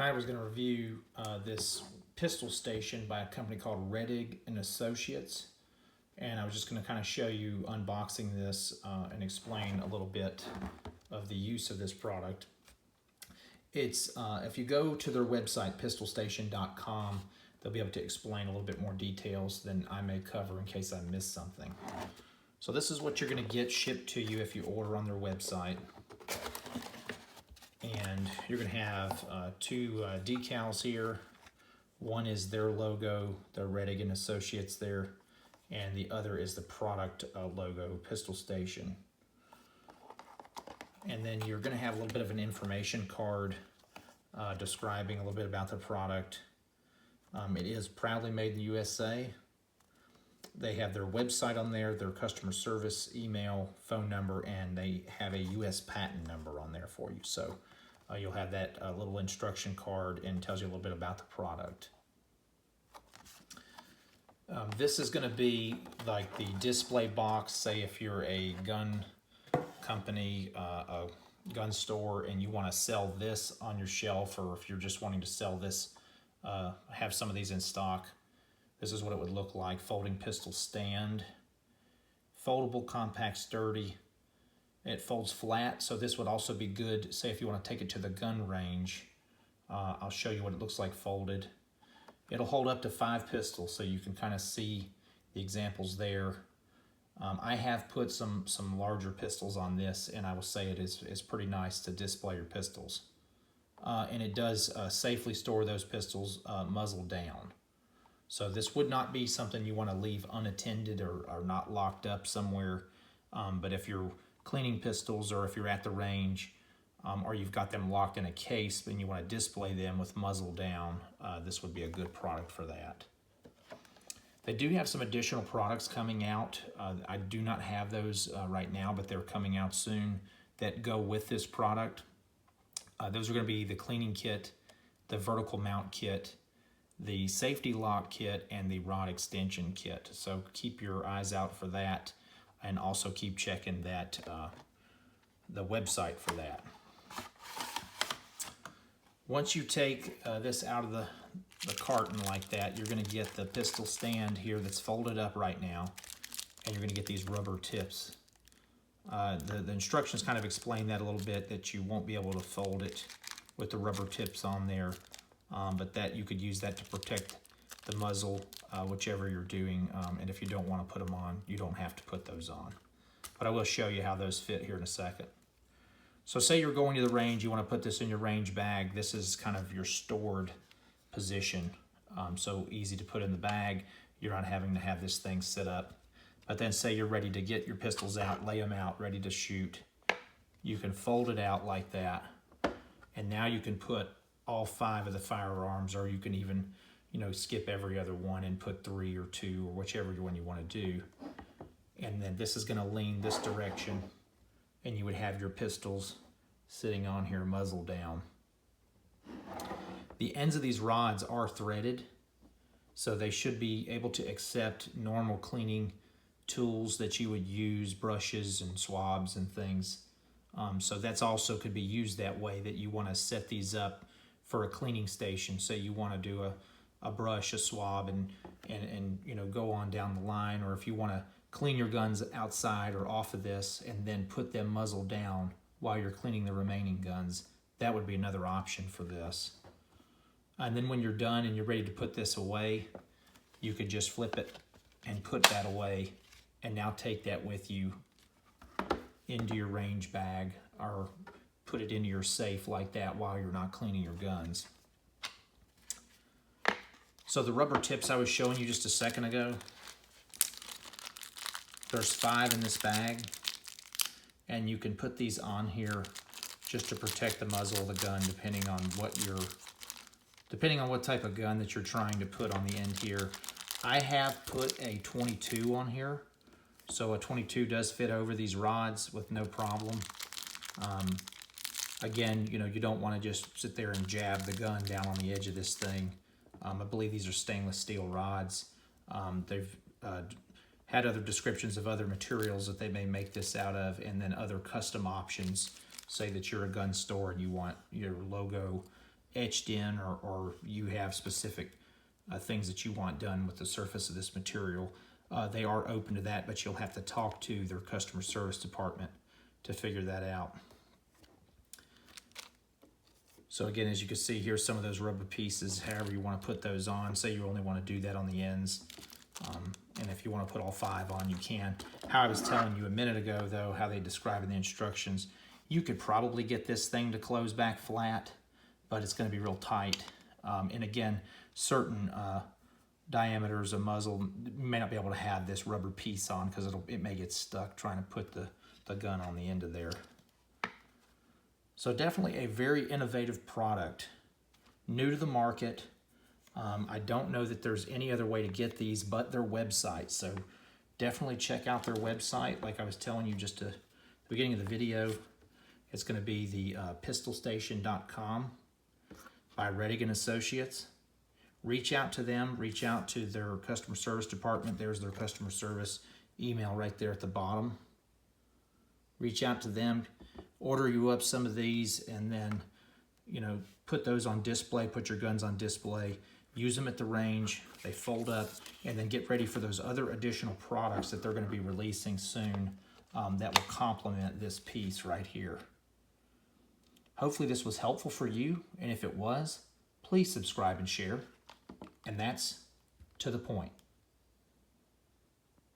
Tonight I was going to review this pistol station by a company called Rettig and Associates, and I was just going to kind of show you unboxing this and explain a little bit of the use of this product. It's if you go to their website, pistolstation.com, they'll be able to explain a little bit more details than I may cover in case I missed something. So this is what you're going to get shipped to you if you order on their website. And you're going to have two decals here. One is their logo, the Rettig and Associates there, and the other is the product logo, Pistol Station. And then you're going to have a little bit of an information card describing a little bit about the product. It is proudly made in the USA. They have their website on there, their customer service, email, phone number, and they have a US patent number on there for you. So you'll have that little instruction card and tells you a little bit about the product. This is going to be like the display box, say if you're a gun company, a gun store, and you want to sell this on your shelf, or if you're just wanting to sell this, have some of these in stock. This is what it would look like. Folding pistol stand, foldable, compact, sturdy. It folds flat, so this would also be good, say if you want to take it to the gun range. I'll show you what it looks like folded. It'll hold up to 5 pistols, so you can kind of see the examples there. I have put some larger pistols on this, and I will say it is pretty nice to display your pistols. And it does safely store those pistols muzzle down. So this would not be something you want to leave unattended or not locked up somewhere. But if you're cleaning pistols, or if you're at the range, or you've got them locked in a case and you want to display them with muzzle down, this would be a good product for that. They do have some additional products coming out. I do not have those right now, but they're coming out soon that go with this product. Those are going to be the cleaning kit, the vertical mount kit, the safety lock kit, and the rod extension kit. So keep your eyes out for that, and also keep checking that the website for that. Once you take this out of the carton like that, you're going to get the pistol stand here that's folded up right now, and you're going to get these rubber tips. The instructions kind of explain that a little bit, that you won't be able to fold it with the rubber tips on there, but that you could use that to protect the muzzle, whichever you're doing, and if you don't want to put them on, you don't have to put those on. But I will show you how those fit here in a second. So say you're going to the range, you want to put this in your range bag. This is kind of your stored position, so easy to put in the bag. You're not having to have this thing set up. But then say you're ready to get your pistols out, lay them out, ready to shoot. You can fold it out like that, and now you can put all 5 of the firearms, or you can even, skip every other one and put 3 or 2 or whichever one you want to do. And then this is going to lean this direction, and you would have your pistols sitting on here muzzle down. The ends of these rods are threaded, so they should be able to accept normal cleaning tools that you would use, brushes and swabs and things. So that's also could be used that way, that you want to set these up for a cleaning station. So you want to do a brush, a swab, and go on down the line. Or if you want to clean your guns outside or off of this and then put them muzzle down while you're cleaning the remaining guns, that would be another option for this. And then when you're done and you're ready to put this away, you could just flip it and put that away, and now take that with you into your range bag, or put it into your safe like that while you're not cleaning your guns. So the rubber tips I was showing you just a second ago, there's 5 in this bag, and you can put these on here just to protect the muzzle of the gun, depending on what type of gun that you're trying to put on the end here. I have put a 22 on here, so a 22 does fit over these rods with no problem. Again, you don't want to just sit there and jab the gun down on the edge of this thing. I believe these are stainless steel rods. They've had other descriptions of other materials that they may make this out of, and then other custom options. Say that you're a gun store and you want your logo etched in, or you have specific things that you want done with the surface of this material, they are open to that, but you'll have to talk to their customer service department to figure that out. So again, as you can see, here's some of those rubber pieces, however you want to put those on. Say you only want to do that on the ends. And if you want to put all 5 on, you can. How I was telling you a minute ago, though, how they describe in the instructions, you could probably get this thing to close back flat, but it's going to be real tight. And again, certain diameters of muzzle may not be able to have this rubber piece on because it may get stuck trying to put the gun on the end of there. So definitely a very innovative product, new to the market. I don't know that there's any other way to get these but their website. So definitely check out their website. Like I was telling you just at the beginning of the video, it's going to be the pistolstation.com by Redigan Associates. Reach out to them. Reach out to their customer service department. There's their customer service email right there at the bottom. Reach out to them. Order you up some of these, and then, you know, put those on display, put your guns on display, use them at the range, they fold up, and then get ready for those other additional products that they're going to be releasing soon that will complement this piece right here. Hopefully this was helpful for you, and if it was, please subscribe and share. And that's to the point.